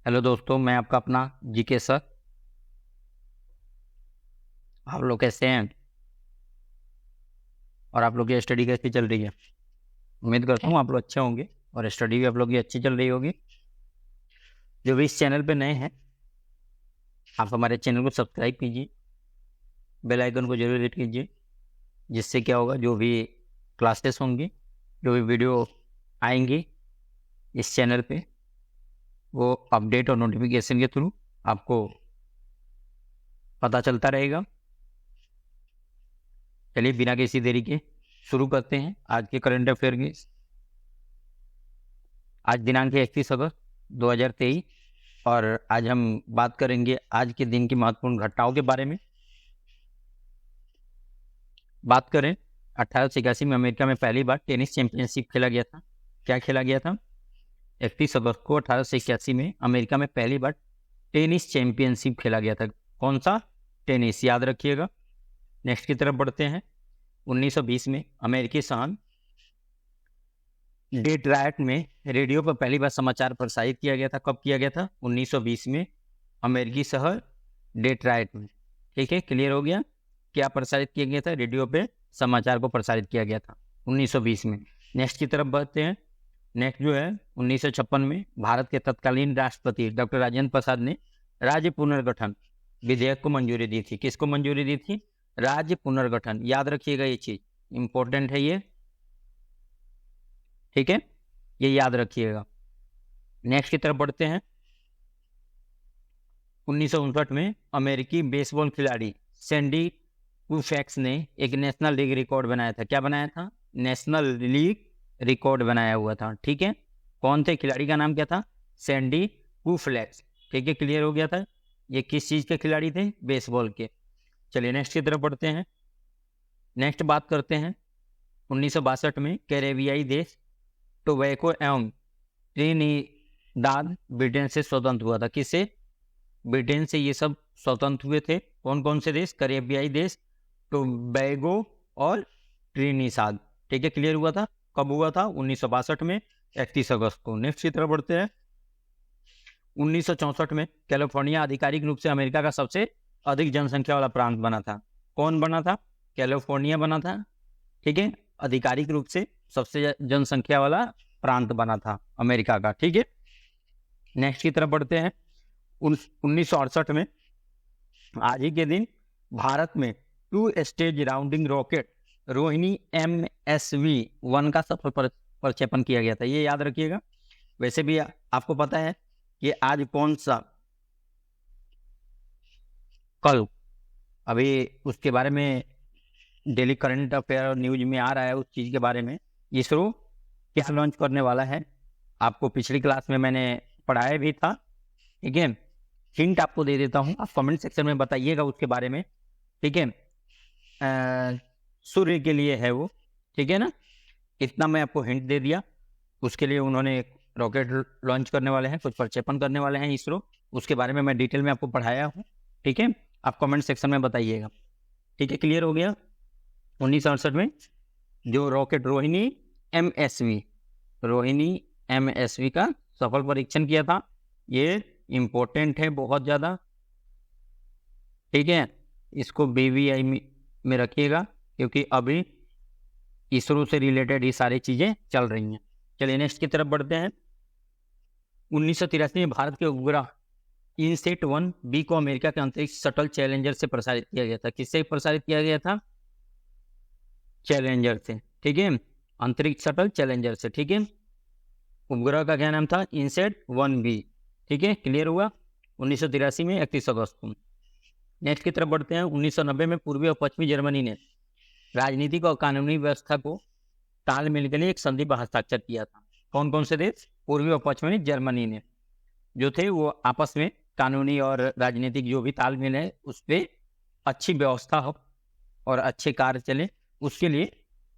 Hello दोस्तों, मैं आपका अपना जीके सर। आप लोग कैसे हैं और आप लोग की स्टडी कैसी चल रही है? उम्मीद करता हूँ आप लोग अच्छे होंगे और स्टडी भी आप लोग की अच्छी चल रही होगी। जो भी इस चैनल पे नए हैं, आप हमारे चैनल को सब्सक्राइब कीजिए, बेल आइकन को जरूर हिट कीजिए। जिससे क्या होगा, जो भी क्लासेस होंगी, जो भी वीडियो आएंगी इस चैनल पे, वो अपडेट और नोटिफिकेशन के थ्रू आपको पता चलता रहेगा। चलिए बिना किसी देरी के शुरू करते हैं आज के करंट अफेयर की। आज दिनांक है 31 अगस्त 2023 और आज हम बात करेंगे आज के दिन की महत्वपूर्ण घटनाओं के बारे में। बात करें, 1881 में अमेरिका में पहली बार टेनिस चैंपियनशिप खेला गया था। क्या खेला गया था? 31 अगस्त को 1881 में अमेरिका में पहली बार टेनिस चैंपियनशिप खेला गया था। कौन सा? टेनिस, याद रखिएगा। नेक्स्ट की तरफ बढ़ते हैं। 1920 में अमेरिकी शहर डेट्रॉयट में रेडियो पर पहली बार समाचार प्रसारित किया गया था। कब किया गया था? 1920 में अमेरिकी शहर डेट्रॉयट में। ठीक है, क्लियर हो गया। क्या प्रसारित किया गया था? रेडियो पे समाचार को प्रसारित किया गया था 1920 में। नेक्स्ट की तरफ बढ़ते हैं। नेक्स्ट जो है 1956 में भारत के तत्कालीन राष्ट्रपति डॉक्टर राजेंद्र प्रसाद ने राज्य पुनर्गठन विधेयक को मंजूरी दी थी। किसको मंजूरी दी थी? राज्य पुनर्गठन। याद रखिएगा, ये चीज इंपॉर्टेंट है ये। ठीक है, ये याद रखिएगा। नेक्स्ट की तरफ बढ़ते हैं। 1959 में अमेरिकी बेसबॉल खिलाड़ी सैंडी कूफैक्स ने एक नेशनल लीग रिकॉर्ड बनाया था। क्या बनाया था? नेशनल लीग रिकॉर्ड बनाया हुआ था। ठीक है, कौन थे? खिलाड़ी का नाम क्या था? सैंडी कूफैक्स। ठीक है, क्लियर हो गया था। ये किस चीज के खिलाड़ी थे? बेसबॉल के। चलिए नेक्स्ट की तरफ बढ़ते हैं। नेक्स्ट बात करते हैं 1962 में कैरेबियाई देश टोबैको एवं ट्रिनिदाद ब्रिटेन से स्वतंत्र हुआ था। किससे? ब्रिटेन से ये सब स्वतंत्र हुए थे। कौन कौन से देश? कैरेबियाई देश, टोबैगो और ट्रिनिदाद। ठीक है, क्लियर हुआ था। कब हुआ था? 1962 में 31 अगस्त को। नेक्स्ट की तरफ बढ़ते हैं। 1964 में कैलिफोर्निया आधिकारिक रूप से अमेरिका का सबसे अधिक जनसंख्या वाला प्रांत बना था। कौन बना था? कैलिफोर्निया बना था। ठीक है, आधिकारिक रूप से सबसे जनसंख्या वाला प्रांत बना था अमेरिका का। ठीक है, नेक्स्ट की तरफ बढ़ते हैं। 1968 में आज ही के दिन भारत में 2 stage rounding rocket Rohini MSV-1 का सफल प्रक्षेपण किया गया था। ये याद रखिएगा। वैसे भी आपको पता है कि आज कौन सा, कल, अभी उसके बारे में डेली करंट अफेयर और न्यूज में आ रहा है उस चीज के बारे में। इसरो क्या लॉन्च करने वाला है? आपको पिछली क्लास में मैंने पढ़ाया भी था। ठीक है, हिंट आपको दे देता हूं, आप कमेंट सेक्शन में बताइएगा उसके बारे में। ठीक है, सूर्य के लिए है वो। ठीक है ना, इतना मैं आपको हिंट दे दिया। उसके लिए उन्होंने एक रॉकेट लॉन्च करने वाले हैं, कुछ प्रक्षेपण करने वाले हैं इसरो। उसके बारे में मैं डिटेल में आपको पढ़ाया हूँ। ठीक है, आप कमेंट सेक्शन में बताइएगा। ठीक है, क्लियर हो गया। 1968 में जो रॉकेट रोहिणी MSV का सफल परीक्षण किया था। ये इंपॉर्टेंट है बहुत ज्यादा। ठीक है, इसको BVI में रखिएगा क्योंकि अभी इसरो से रिलेटेड ये सारी चीजें चल रही हैं। चलिए नेक्स्ट की तरफ बढ़ते हैं। 1983 में भारत के उपग्रह INSAT-1B को अमेरिका के अंतरिक्ष शटल चैलेंजर से प्रसारित किया गया था। किससे प्रसारित किया गया था? चैलेंजर से। ठीक है, अंतरिक्ष शटल चैलेंजर से। ठीक है, उपग्रह का क्या नाम था? INSAT-1B। ठीक है, क्लियर हुआ। 1983 में 31 अगस्त को। नेक्स्ट की तरफ बढ़ते हैं। 1990 में पूर्वी और पश्चिमी जर्मनी ने राजनीतिक और कानूनी व्यवस्था को तालमेल के लिए एक संधि पर हस्ताक्षर किया था। कौन कौन से देश? पूर्वी और पश्चिमी जर्मनी ने जो थे वो आपस में कानूनी और राजनीतिक जो भी तालमेल है उस पर अच्छी व्यवस्था हो और अच्छे कार्य चले, उसके लिए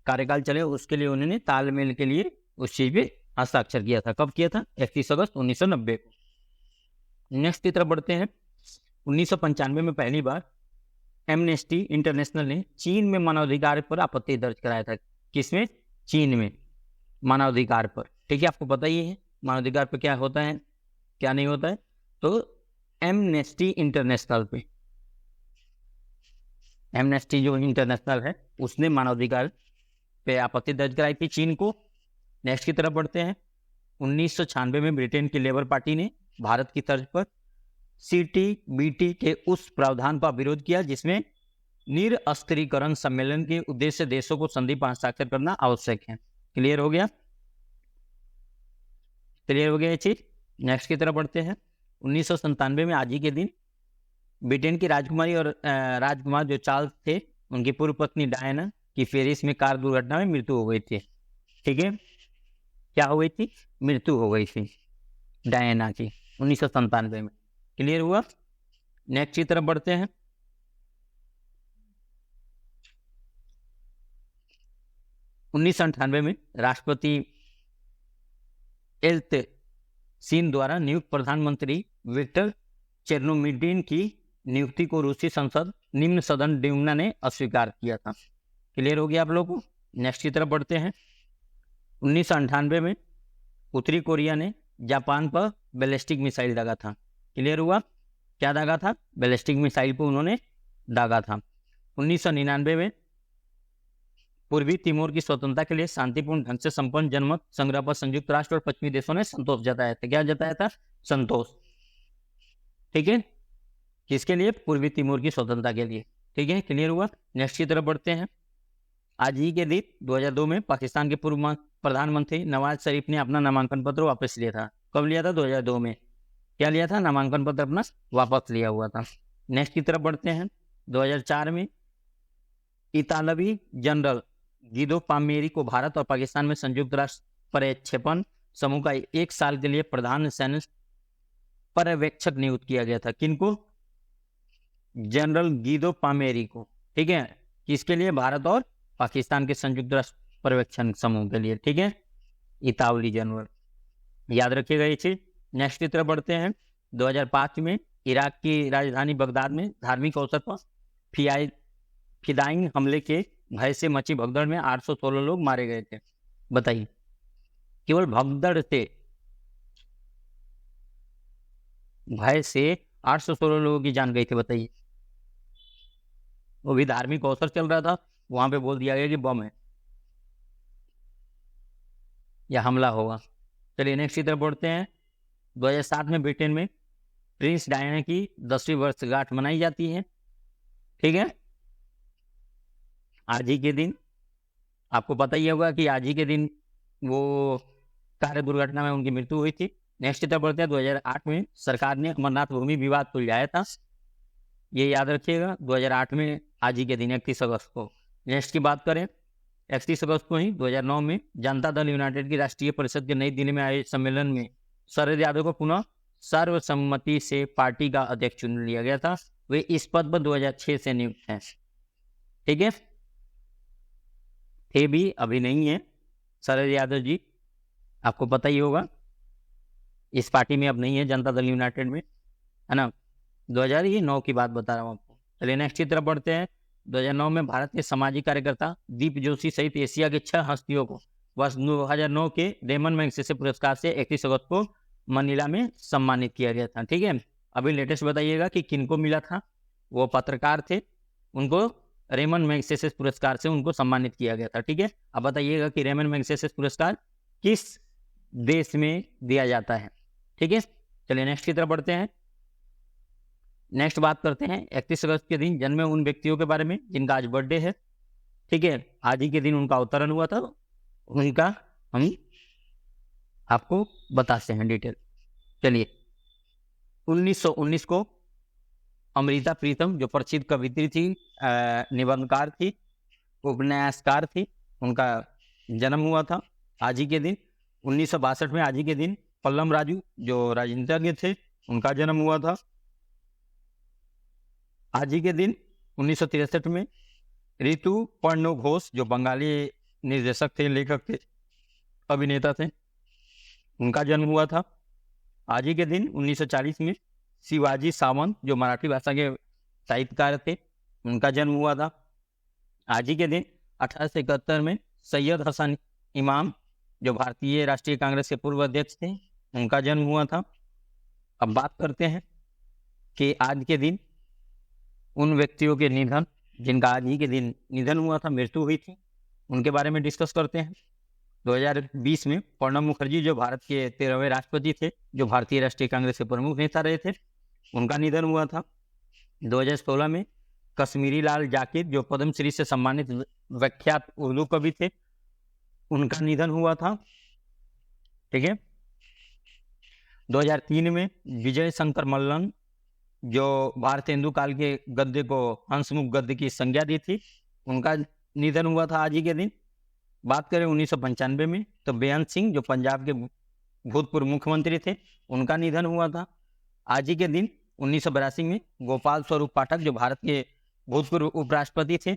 कार्यकाल चले, उसके लिए उन्होंने तालमेल के लिए उस चीज पे हस्ताक्षर किया था। कब किया था? 31 अगस्त 1990 को। नेक्स्ट की तरफ बढ़ते हैं। 1995 में पहली बार एमनेस्टी इंटरनेशनल ने चीन में मानवाधिकार पर आपत्ति दर्ज कराया था। किसमें? चीन में मानवाधिकार पर। ठीक है, आपको पता ही है मानवाधिकार पर क्या होता है क्या नहीं होता है। तो एमनेस्टी इंटरनेशनल पे, एमनेस्टी जो इंटरनेशनल है उसने मानवाधिकार पे आपत्ति दर्ज कराई थी चीन को। नेक्स्ट की तरफ बढ़ते हैं। 1996 में ब्रिटेन की लेबर पार्टी ने भारत की तर्ज पर CTBT के उस प्रावधान का विरोध किया जिसमें निरस्त्रीकरण सम्मेलन के उद्देश्य से देशों को संधि पर हस्ताक्षर करना आवश्यक है। क्लियर हो गया? क्लियर हो गया ये चीज। नेक्स्ट की तरफ बढ़ते हैं। 1997 में आज ही के दिन ब्रिटेन की राजकुमारी और राजकुमार जो चार्ल्स थे, उनकी पूर्व पत्नी डायना की पेरिस में कार दुर्घटना में मृत्यु हो गई थी। ठीक है, क्या हो गई थी? मृत्यु हो गई थी डायना की 1997 में। क्लियर हुआ? नेक्स्ट की तरफ बढ़ते हैं। 1998 में राष्ट्रपति एल्त्सिन द्वारा नियुक्त प्रधानमंत्री विक्टर चेर्नोमिर्दीन की नियुक्ति को रूसी संसद निम्न सदन ड्यूमा ने अस्वीकार किया था। क्लियर हो गया आप लोगों को? नेक्स्ट की तरफ बढ़ते हैं। 1998 में उत्तरी कोरिया ने जापान पर बैलिस्टिक मिसाइल दागा था। क्लियर हुआ? क्या दागा था? बैलिस्टिक मिसाइल को उन्होंने दागा था। 1999 में पूर्वी तिमोर की स्वतंत्रता के लिए शांतिपूर्ण ढंग से संपन्न जनमत संग्रह पर संयुक्त राष्ट्र और पश्चिमी देशों ने संतोष जताया था। क्या जताया था? संतोष। ठीक है, किसके लिए? पूर्वी तिमोर की स्वतंत्रता के लिए। ठीक है, क्लियर हुआ? नेक्स्ट की तरफ बढ़ते हैं। आज ही के दिन 2002 में पाकिस्तान के पूर्व प्रधानमंत्री नवाज शरीफ ने अपना नामांकन पत्र वापस लिया था। कब लिया था? 2002 में। क्या लिया था? नामांकन पत्र अपना वापस लिया हुआ था। नेक्स्ट की तरफ बढ़ते हैं। 2004 में इतालवी जनरल गिदो पामेरी को भारत और पाकिस्तान में संयुक्त राष्ट्र प्रक्षेपण समूह का 1 साल के लिए प्रधान सैन्य पर्यवेक्षक नियुक्त किया गया था। किनको? जनरल गिदो पामेरी को। ठीक है, किसके लिए? भारत और पाकिस्तान के संयुक्त राष्ट्र पर्यवेक्षण समूह के लिए। ठीक है, इतावली जनरल, याद रखिएगा ये चीज। नेक्स्ट की तरफ बढ़ते हैं। 2005 में इराक की राजधानी बगदाद में धार्मिक अवसर पर फिदाइंग हमले के भय से मची भगदड़ में 816 लोग मारे गए थे। बताइए, केवल भगदड़ से भय से 816 लोगों की जान गई थी। बताइए, वो भी धार्मिक अवसर चल रहा था, वहां पे बोल दिया गया कि बम है या हमला होगा। चलिए नेक्स्ट की तरफ बढ़ते हैं। 2007 में ब्रिटेन में प्रिंस डायना की 10वीं वर्षगांठ मनाई जाती है। ठीक है, आज ही के दिन आपको पता ही होगा कि आज ही के दिन वो कार दुर्घटना में उनकी मृत्यु हुई थी। नेक्स्ट की तरफ बढ़ते हैं। 2008 में सरकार ने अमरनाथ भूमि विवाद सुलझाया था, ये याद रखिएगा। 2008 में आज ही के दिन 31 अगस्त को। नेक्स्ट की बात करें, 31 अगस्त को ही 2009 में जनता दल यूनाइटेड की राष्ट्रीय परिषद के नई दिल्ली में आयोजित सम्मेलन में शरद यादव को पुनः सर्वसम्मति से पार्टी का अध्यक्ष चुन लिया गया था। वे इस पद पर 2006 से नियुक्त हैं। ठीक है, थे भी, अभी नहीं है शरद यादव जी, आपको पता ही होगा। इस पार्टी में अब नहीं है, जनता दल यूनाइटेड में, है ना। 2009 की बात बता रहा हूँ आपको। चलिए नेक्स्ट की तरफ बढ़ते हैं। 2009 में भारत के सामाजिक कार्यकर्ता दीप जोशी सहित एशिया के 6 हस्तियों को वर्ष 2009 के रेमन मैग्सेसे पुरस्कार से 31 अगस्त को मनीला में सम्मानित किया गया था। ठीक है, अभी लेटेस्ट बताइएगा कि किनको मिला था। वो पत्रकार थे, उनको रेमन मैग्सेसे पुरस्कार से उनको सम्मानित किया गया था। ठीक है, अब बताइएगा कि रेमन मैग्सेसे पुरस्कार किस देश में दिया जाता है। ठीक है, चलिए नेक्स्ट की तरफ बढ़ते हैं। नेक्स्ट बात करते हैं 31 अगस्त के दिन जन्मे उन व्यक्तियों के बारे में जिनका आज बर्थडे है। ठीक है, आज ही के दिन उनका अवतरण हुआ था, उनका हम आपको बताते हैं डिटेल। चलिए, 1919 को अमृता प्रीतम जो प्रसिद्ध कवित्री थी, निबंधकार थी, उपन्यासकार थी, उनका जन्म हुआ था आज ही के दिन। 1962 में आज ही के दिन पल्लम राजू जो राजनीतिज्ञ थे, उनका जन्म हुआ था आज ही के दिन। 1963 में ऋतु पर्णो घोष जो बंगाली निर्देशक थे, लेखक थे, अभिनेता थे, उनका जन्म हुआ था आज ही के दिन। 1940 में शिवाजी सावंत जो मराठी भाषा के साहित्यकार थे, उनका जन्म हुआ था आज ही के दिन। 1871 में सैयद हसन इमाम जो भारतीय राष्ट्रीय कांग्रेस के पूर्व अध्यक्ष थे, उनका जन्म हुआ था अब बात करते हैं कि आज के दिन उन व्यक्तियों के निधन जिनका आज ही के दिन निधन हुआ था, मृत्यु हुई थी, उनके बारे में डिस्कस करते हैं। 2020 में प्रणब मुखर्जी जो भारत के 13वें राष्ट्रपति थे, जो भारतीय राष्ट्रीय कांग्रेस के प्रमुख नेता रहे थे, उनका निधन हुआ था। 2016 में कश्मीरी लाल जाकिर जो पद्मश्री से सम्मानित विख्यात उर्दू कवि थे, उनका निधन हुआ था। ठीक है। 2003 में विजय शंकर मल्लन जो भारत हिंदू काल के गद्य को हंसमुख गद्य की संज्ञा दी थी, उनका निधन हुआ था आज ही के दिन। बात करें 1995 में तो बेअंत सिंह जो पंजाब के भूतपूर्व मुख्यमंत्री थे, उनका निधन हुआ था आज ही के दिन। 1982 में गोपाल स्वरूप पाठक जो भारत के भूतपूर्व उपराष्ट्रपति थे,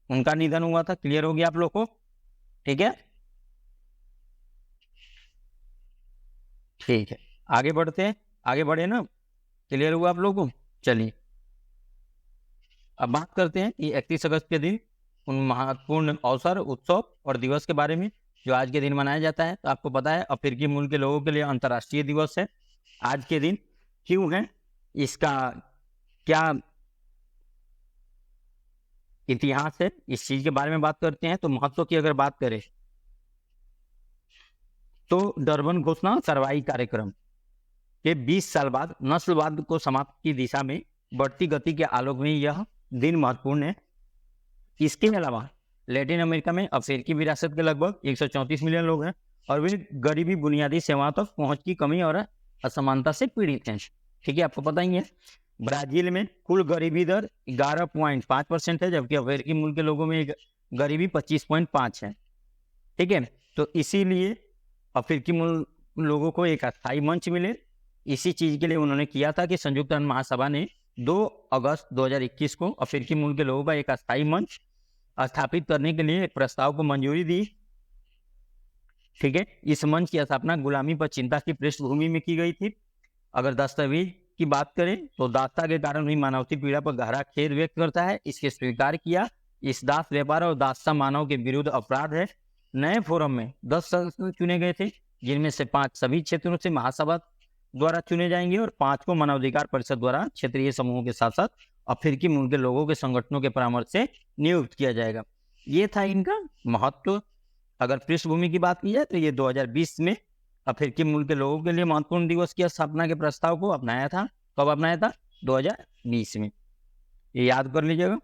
उनका निधन हुआ था। क्लियर हो गया आप लोग को? ठीक है, ठीक है, आगे बढ़ते हैं। आगे बढ़े ना? क्लियर हुआ आप लोगों को? चलिए अब बात करते हैं कि 31 अगस्त के दिन उन महत्वपूर्ण अवसर, उत्सव और दिवस के बारे में जो आज के दिन मनाया जाता है। तो आपको पता है अफ्रीकी मूल के लोगों के लिए अंतर्राष्ट्रीय दिवस है आज के दिन। क्यों है, इसका क्या इतिहास है, इस चीज के बारे में बात करते हैं। तो महत्व की अगर बात करें तो डरबन घोषणा कार्रवाई कार्यक्रम के 20 साल बाद नस्लवाद को समाप्त की दिशा में बढ़ती गति के आलोक में यह दिन महत्वपूर्ण है। इसके अलावा लैटिन अमेरिका में अफ्रीकी विरासत के लगभग 134 मिलियन लोग हैं और वे गरीबी, बुनियादी सेवाओं तक पहुंच की कमी और असमानता से पीड़ित हैं। ठीक है, आपको पता ही है। ब्राजील में कुल गरीबी दर 11.5% है, जबकि अफ्रीकी मूल के लोगों में गरीबी 25.5 है। ठीक है, तो इसीलिए अफ्रीकी मूल लोगों को एक अस्थायी मंच मिले, इसी चीज के लिए उन्होंने किया था कि संयुक्त राष्ट्र महासभा ने 2 अगस्त 2021 को अफ्रीकी मूल के लोगों का एक अस्थायी मंच स्थापित करने के लिए एक प्रस्ताव को मंजूरी दी। ठीक है, इस मंच की स्थापना गुलामी पर चिंता की पृष्ठभूमि में की गई थी। अगर दस्तावेज की बात करें तो दासता के कारण हुई मानवती पीड़ा पर गहरा खेद व्यक्त करता है, इसके स्वीकार किया। इस दास व्यापार और दासता मानव के विरुद्ध अपराध है। नए फोरम में 10 सदस्य चुने गए थे, जिनमें से 5 सभी क्षेत्रों से महासभा द्वारा चुने जाएंगे और 5 को मानवाधिकार परिषद द्वारा क्षेत्रीय समूहों के साथ साथ अफ्रीकी मूल के लोगों के संगठनों के परामर्श से नियुक्त किया जाएगा। ये था इनका महत्व। अगर पृष्ठभूमि की बात की जाए तो ये 2020 में अफ्रीकी मूल के लोगों के लिए महत्वपूर्ण दिवस की स्थापना के प्रस्ताव को अपनाया था। कब अपनाया था? 2020 में। ये याद कर लीजिएगा।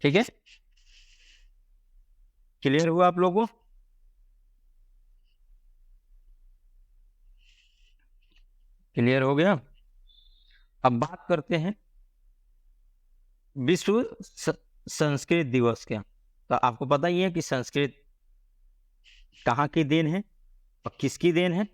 ठीक है, क्लियर हुआ आप लोगों को? क्लियर हो गया? अब बात करते हैं विश्व संस्कृत दिवस का। तो आपको पता ही है कि संस्कृत कहाँ की देन है और किसकी देन है?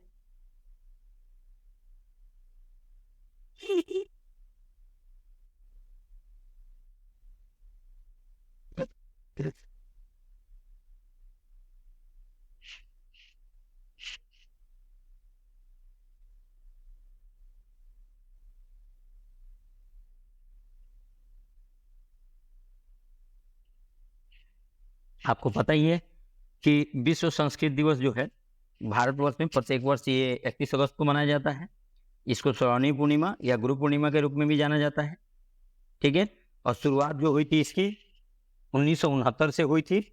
आपको पता ही है कि विश्व संस्कृत दिवस जो है भारतवर्ष में प्रत्येक वर्ष ये 31 अगस्त को मनाया जाता है। इसको श्रावणी पूर्णिमा या गुरु पूर्णिमा के रूप में भी जाना जाता है। ठीक है, और शुरुआत जो हुई थी इसकी 1969 से हुई थी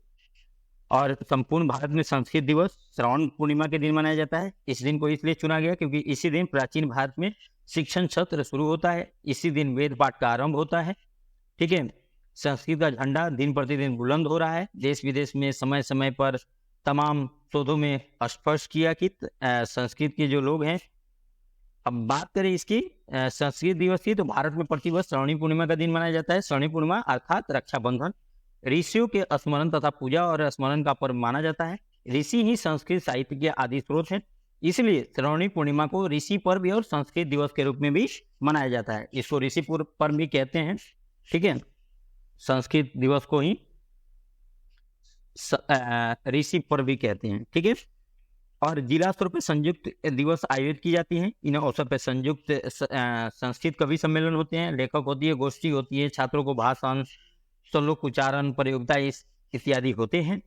और संपूर्ण भारत में संस्कृत दिवस श्रावण पूर्णिमा के दिन मनाया जाता है। इस दिन को इसलिए चुना गया क्योंकि इसी दिन प्राचीन भारत में शिक्षण सत्र शुरू होता है। इसी दिन वेद पाठ का आरंभ होता है। ठीक है, संस्कृत का झंडा दिन प्रतिदिन बुलंद हो रहा है। देश विदेश में समय समय पर तमाम शोधों में स्पष्ट किया कि संस्कृत के जो लोग हैं। अब बात करें इसकी संस्कृत दिवस की, तो भारत में प्रतिवर्ष श्रावणी पूर्णिमा का दिन मनाया जाता है। श्रावणी पूर्णिमा अर्थात रक्षाबंधन ऋषियों के स्मरण तथा पूजा और स्मरण का पर्व माना जाता है। ऋषि ही संस्कृत साहित्य के आदि स्रोत हैं, इसलिए श्रावणी पूर्णिमा को ऋषि पर्व और संस्कृत दिवस के रूप में भी मनाया जाता है। इसको ऋषि पर्व भी कहते हैं। ठीक है, संस्कृत दिवस को ही ऋषि पर्व भी कहते हैं। ठीक है, और जिला स्तर पर संयुक्त दिवस आयोजित की जाती है। इन अवसर पर संयुक्त संस्कृत कवि सम्मेलन होते हैं, लेखक होती है, गोष्ठी होती है, छात्रों को भाषण, श्लोक उच्चारण प्रतियोगिता इत्यादि होते हैं।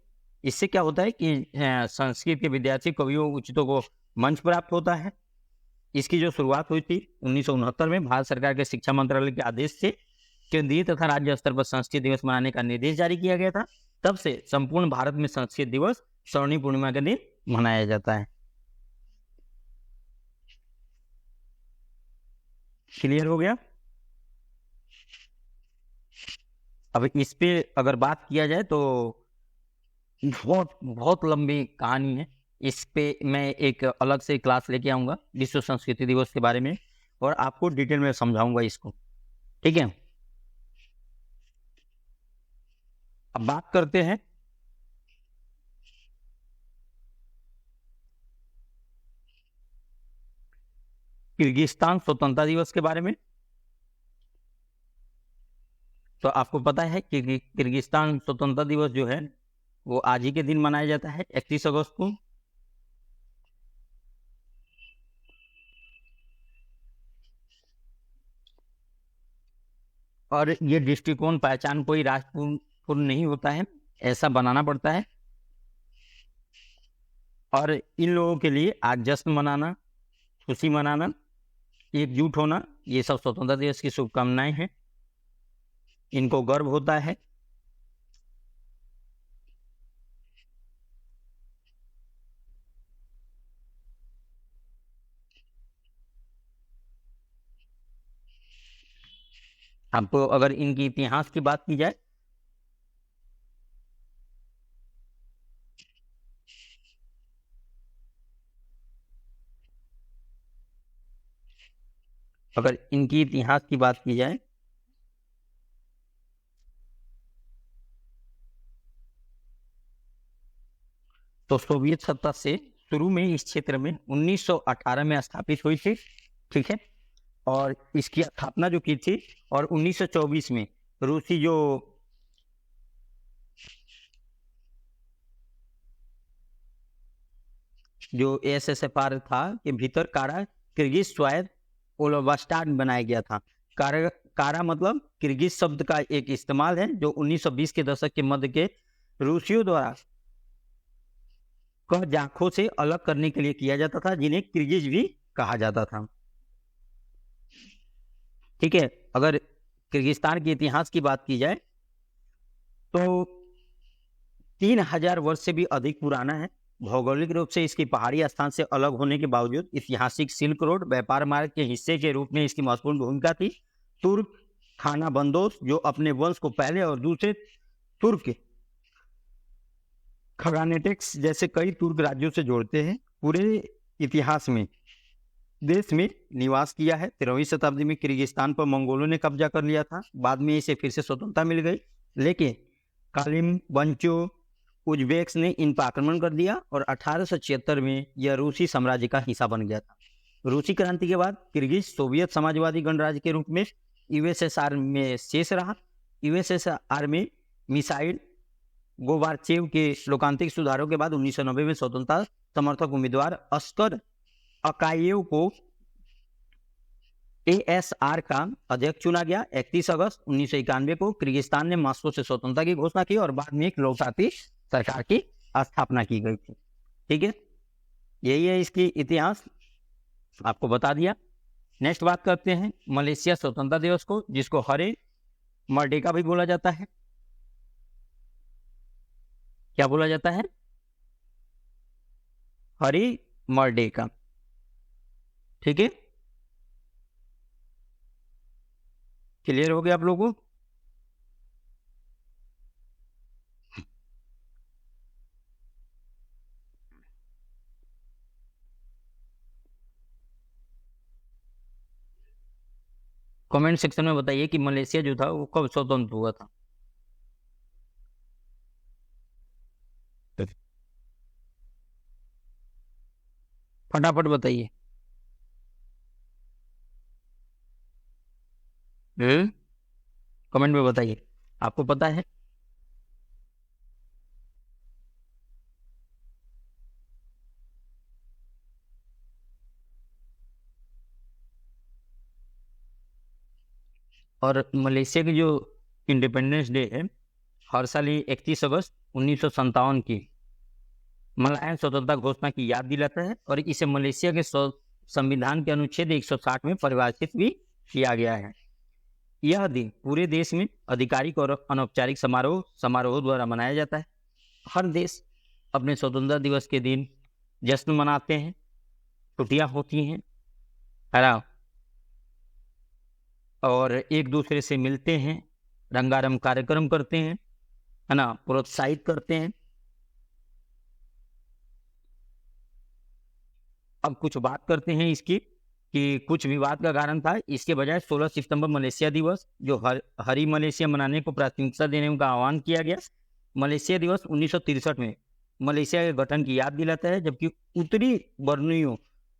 इससे क्या होता है कि संस्कृत के विद्यार्थी कवियों उचितों को मंच प्राप्त होता है। इसकी जो शुरुआत हुई थी 1969 में भारत सरकार के शिक्षा मंत्रालय के आदेश से केंद्रीय तथा राज्य स्तर पर संस्कृत दिवस मनाने का निर्देश जारी किया गया था। तब से संपूर्ण भारत में संस्कृत दिवस श्रावणी पूर्णिमा के दिन मनाया जाता है। क्लियर हो गया? अब इस पे अगर बात किया जाए तो बहुत बहुत लंबी कहानी है। इस पे मैं एक अलग से क्लास लेके आऊंगा विश्व संस्कृति दिवस के बारे में, और आपको डिटेल में समझाऊंगा इसको। ठीक है, अब बात करते हैं किर्गिस्तान स्वतंत्रता दिवस के बारे में। तो आपको पता है कि किर्गिस्तान स्वतंत्रता दिवस जो है वो आज ही के दिन मनाया जाता है, 31 अगस्त को। और ये दृष्टिकोण पहचान कोई राष्ट्रपूर्ण नहीं होता है, ऐसा बनाना पड़ता है। और इन लोगों के लिए आज जश्न मनाना, खुशी मनाना, एकजुट होना, ये सब स्वतंत्रता दिवस की शुभकामनाएं हैं। इनको गर्व होता है। अब अगर इनकी इतिहास की बात की जाए तो सोवियत सत्ता से शुरू में इस क्षेत्र में 1918 में स्थापित हुई थी। ठीक है, और इसकी स्थापना जो की थी, और 1924 में रूसी जो एसएसएफआर था के भीतर कारा किर्गिज स्वायत्त ओब्लास्ट बनाया गया था। कारा मतलब किर्गिज शब्द का एक इस्तेमाल है जो 1920 के दशक के मध्य के रूसियों द्वारा कजाखों से अलग करने के लिए किया जाता था, जिन्हें किर्गिज भी कहा जाता था। ठीक है, अगर किर्गिस्तान के इतिहास की बात की जाए तो 3000 वर्ष से भी अधिक पुराना है। भौगोलिक रूप से इसकी पहाड़ी स्थान से अलग होने के बावजूद ऐतिहासिक सिल्क रोड व्यापार मार्ग के हिस्से के रूप में इसकी महत्वपूर्ण भूमिका थी। तुर्क खाना बंदोज जो अपने वंश को पहले और दूसरे तुर्क खगानेटेक्स जैसे कई तुर्क राज्यों से जोड़ते हैं, पूरे इतिहास में देश में निवास किया है। 13वीं शताब्दी में किर्गिस्तान पर मंगोलों ने कब्जा कर लिया था। बाद में इसे फिर से स्वतंत्रता मिल गई, लेकिन कालिम बंचो उज्बेक्स ने इन पर आक्रमण कर दिया और 1876 में यह रूसी साम्राज्य का हिस्सा बन गया था। रूसी क्रांति के बाद किर्गिज सोवियत समाजवादी गणराज्य के रूप में यूएसएसआर में शेष रहा। यूएसएसआर में मिसाइल गोबार्चेव के लोकांतरिक सुधारों के बाद 1990 में स्वतंत्रता समर्थक उम्मीदवार अस्कर अकायेव को एएसआर का अध्यक्ष चुना गया। 31 अगस्त 1991 को किर्गिस्तान ने मॉस्को से स्वतंत्रता की घोषणा की और बाद में एक लोकतांत्रिक सरकार की स्थापना की गई थी। ठीक है, यही है इसकी इतिहास, आपको बता दिया। नेक्स्ट बात करते हैं मलेशिया स्वतंत्रता दिवस को, जिसको हरे मर्डेका भी बोला जाता है। क्या बोला जाता है? हरी मर्डेका। ठीक है, क्लियर हो गया आप लोगों को? कमेंट सेक्शन में बताइए कि मलेशिया जो था वो कब स्वतंत्र हुआ था। फटाफट बताइए। कमेंट में बताइए, आपको पता है? और मलेशिया की जो इंडिपेंडेंस डे है हर साल ये 31 अगस्त 1957 की मलाया स्वतंत्रता घोषणा की याद दिलाता है और इसे मलेशिया के संविधान के अनुच्छेद 160 में परिभाषित भी किया गया है। यह दिन पूरे देश में आधिकारिक और अनौपचारिक समारोह द्वारा मनाया जाता है। हर देश अपने स्वतंत्रता दिवस के दिन जश्न मनाते हैं, छुट्टियां होती हैं, है ना, और एक दूसरे से मिलते हैं, रंगारंग कार्यक्रम करते हैं, है ना, प्रोत्साहित करते हैं। अब कुछ बात करते हैं इसकी कि कुछ विवाद का कारण था। इसके बजाय 16 सितंबर मलेशिया दिवस, जो हरी मलेशिया मनाने को प्राथमिकता देने का आह्वान किया गया। मलेशिया दिवस 1963 में मलेशिया के गठन की याद दिलाता है, जबकि उत्तरी बर्नियो,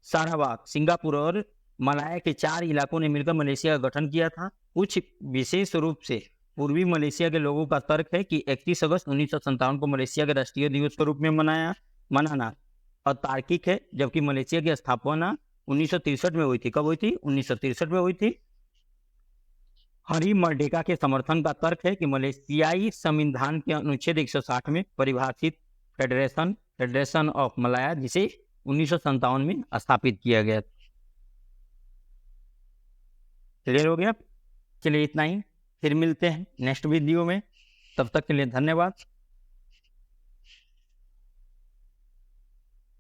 सारावाक, सिंगापुर और मलाया के 4 इलाकों ने मिलकर मलेशिया का गठन किया था। कुछ विशेष रूप से पूर्वी मलेशिया के लोगों का तर्क है कि 31 अगस्त 1957 को मलेशिया के राष्ट्रीय दिवस के रूप में मनाना अतार्किक है, जबकि मलेशिया की स्थापना 1963 में हुई थी। कब हुई थी? 1963 में हुई थी। हरी मर्डेका के समर्थन का तर्क है कि मलेशियाई संविधान के अनुच्छेद 160 में परिभाषित फेडरेशन ऑफ मलाया, जिसे 1957 में स्थापित किया गया। क्लियर हो गया? चलिए इतना ही, फिर मिलते हैं नेक्स्ट वीडियो में। तब तक के लिए धन्यवाद।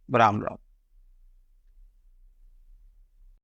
राम राम।